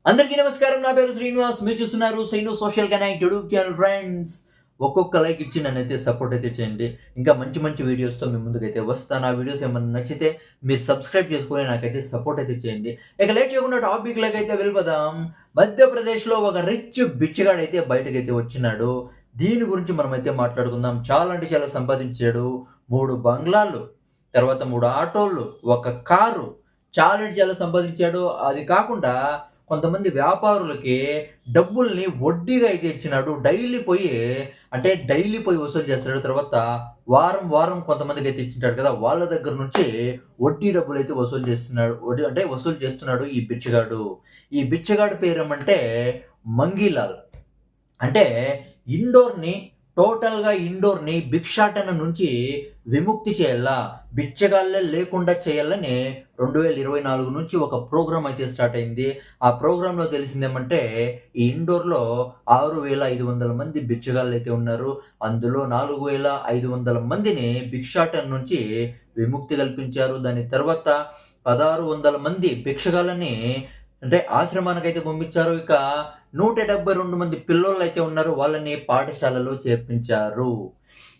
అందరికీ నమస్కారం. నా పేరు శ్రీనివాస్. మీరు చూస్తున్నారు సైను social connect YouTube channel. Friends, ఒక్కొక్క లైక్ ఇచ్చి నన్నైతే సపోర్ట్ అయితే చేయండి. ఇంకా మంచి మంచి వీడియోస్తో మీ ముందుకైతే వస్తాను. ఆ వీడియోస్ ఏమన్నా నచ్చితే మీరు సబ్స్క్రైబ్ చేసుకొని నాకైతే సపోర్ట్ అయితే చేయండి. ఇక లేట్ చేయకుండా టాపిక్లోకి అయితే వెళ్ళిపోదాం. మధ్యప్రదేశ్లో ఒక రిచ్ బిచ్చగాడు అయితే బయటకైతే వచ్చినాడు. దీని గురించి మనమైతే మాట్లాడుకుందాం. చాలా అంటే చాలా సంపాదించాడు. 3 బంగ్లాలు, తర్వాత 3 ఆటోలు, ఒక కారు, చాలా అంటే చాలా సంపాదించాడు. అది కాకుండా కొంతమంది వ్యాపారులకి డబ్బుల్ని వడ్డీగా అయితే ఇచ్చినాడు. డైలీ పోయి వసూలు చేస్తాడు. తర్వాత వారం కొంతమందికి అయితే ఇచ్చింటాడు కదా! వాళ్ళ దగ్గర నుంచి వడ్డీ డబ్బులైతే వసూలు చేస్తున్నాడు. వసూలు చేస్తున్నాడు ఈ బిచ్చగాడు. ఈ బిచ్చగాడి పేరేమంటే మంగీలాల్. అంటే ఇండోర్‌ని ఇండోర్‌ని భిక్షాటన నుంచి విముక్తి చేయాలా, బిచ్చగాళ్ళే లేకుండా చేయాలని 2024 నుంచి ఒక ప్రోగ్రామ్ అయితే స్టార్ట్ అయింది. ఆ ప్రోగ్రామ్‌లో తెలిసిందేమంటే ఈ ఇండోర్‌లో 6,500 మంది బిచ్చగాళ్ళైతే ఉన్నారు. అందులో 4,500 మందిని భిక్షాటన నుంచి విముక్తి కల్పించారు. దాని తర్వాత 1,600 మంది భిక్షగాళ్ళని ఆశ్రమానికైతే పంపించారు. ఇక 172 మంది పిల్లోళ్ళైతే ఉన్నారు. వాళ్ళని పాఠశాలలో చేర్పించారు.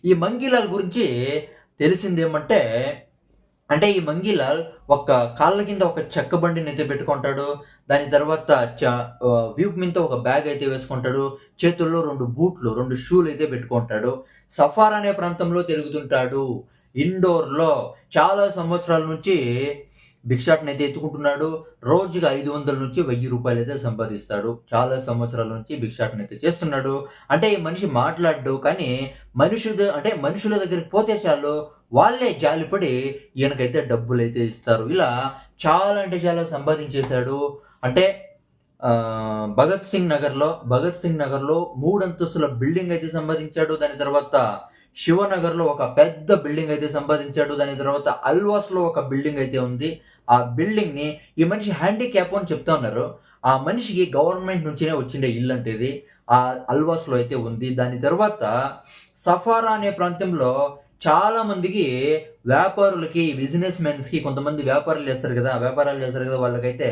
ఈ మంగీలాల్ గురించి తెలిసిందేమంటే, ఈ మంగీలాల్ ఒక కాళ్ళ కింద ఒక చెక్క బండినైతే పెట్టుకుంటాడు. దాని తర్వాత వీపు మీద ఒక బ్యాగ్ అయితే వేసుకుంటాడు. చేతుల్లో 2 బూట్లు, 2 షూలైతే పెట్టుకుంటాడు. సఫార్ అనే ప్రాంతంలో తిరుగుతుంటాడు. ఇండోర్‌లో చాలా సంవత్సరాల నుంచి భిక్షాటనైతే ఎత్తుకుంటున్నాడు. రోజుకి 500-1000 అయితే సంపాదిస్తాడు. చాలా సంవత్సరాల నుంచి భిక్షాటనైతే చేస్తున్నాడు. ఈ మనిషి మాట్లాడడు. కానీ మనుషుల దగ్గరికి పోతే చాలు వాళ్ళే జాలిపడి ఈయనకైతే డబ్బులైతే ఇస్తారు. ఇలా చాలా అంటే చాలా సంపాదించేశాడు. అంటే భగత్ సింగ్ నగర్‌లో 3 అంతస్తుల బిల్డింగ్ అయితే సంపాదించాడు. దాని తర్వాత శివనగర్‌లో ఒక పెద్ద బిల్డింగ్ అయితే సంపాదించాడు. దాని తర్వాత అల్వాస్‌లో ఒక బిల్డింగ్ అయితే ఉంది. ఆ బిల్డింగ్‌ని ఈ మనిషి హ్యాండిక్యాప్ అని చెప్తా ఉన్నారు. ఆ మనిషికి గవర్నమెంట్ నుంచినే వచ్చిండే ఇల్లంట ఇది. ఆ అల్వాస్‌లో అయితే ఉంది. దాని తర్వాత సఫారా అనే ప్రాంతంలో చాలా మందికి వ్యాపారులకి, బిజినెస్ మెన్స్‌కి కొంతమంది వ్యాపారాలు చేస్తారు కదా! వాళ్ళకైతే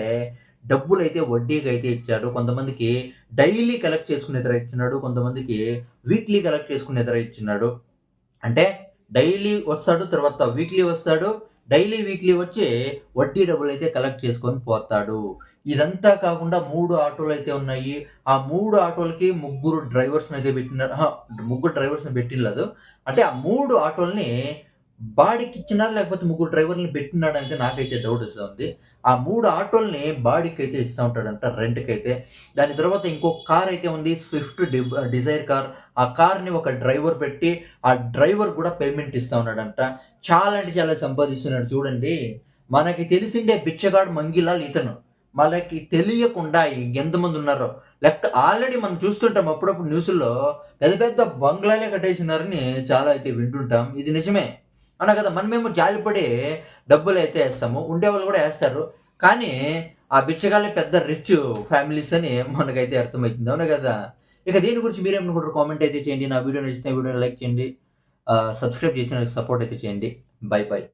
డబ్బులైతే వడ్డీకి అయితే ఇచ్చాడు. కొంతమందికి డైలీ కలెక్ట్ చేసుకునే తర ఇచ్చినాడు. కొంతమందికి వీక్లీ కలెక్ట్ చేసుకునే తర ఇచ్చినాడు. అంటే డైలీ వస్తాడు. తర్వాత వీక్లీ వస్తాడు. డైలీ, వీక్లీ వచ్చి వడ్డీ డబ్బులైతే కలెక్ట్ చేసుకొని పోతాడు. ఇదంతా కాకుండా 3 ఆటోలైతే ఉన్నాయి. ఆ 3 ఆటోలకి ముగ్గురు డ్రైవర్స్‌నైతే పెట్టినారు. ముగ్గురు డ్రైవర్స్‌ని పెట్టినలేదు. ఆ 3 ఆటోల్ని బాడికిచ్చినారా? లేకపోతే ముగ్గురు డ్రైవర్‌లని పెట్టినాడంటే నాకైతే డౌటొస్తుంది. ఆ 3 ఆటోల్ని బాడికైతే ఇస్తా ఉంటాడంట రెంట్‌కైతే. దాని తర్వాత ఇంకో కారైతే ఉంది. Swift Dzire car. ఆ కార్‌ని ఒక డ్రైవర్ పెట్టి, ఆ డ్రైవర్ కూడా పేమెంట్ ఇస్తా ఉన్నాడంట. చాలా అంటే చాలా సంపాదిస్తున్నాడు చూడండి. మనకి తెలిసిండే బిచ్చగాడు మంగీలాల్ ఇతను. మనకి తెలియకుండా ఎంతమంది ఉన్నారో. ఆల్రెడీ మనం చూస్తుంటాం అప్పుడప్పుడు న్యూసుల్లో పెద్ద పెద్ద బంగ్లాలే కట్టేసినారని చాలా అయితే వింటుంటాం. ఇది నిజమే. అవునా కదా! మనమేమో జాలిపడి డబ్బులైతే ఏస్తాము. ఉండేవాళ్ళు కూడా ఏస్తారు. కానీ ఆ బిచ్చగాళ్ళే పెద్ద రిచ్ ఫ్యామిలీస్ అని మనకైతే అర్థమైతుంది. అవునా కదా! ఇక దీని గురించి మీరేమనుకుంటారో కామెంట్ అయితే చేయండి. నా వీడియో నచ్చితే వీడియోని లైక్ చేయండి. సబ్స్క్రైబ్ చేసి నాకు సపోర్ట్ అయితే చేయండి. బై.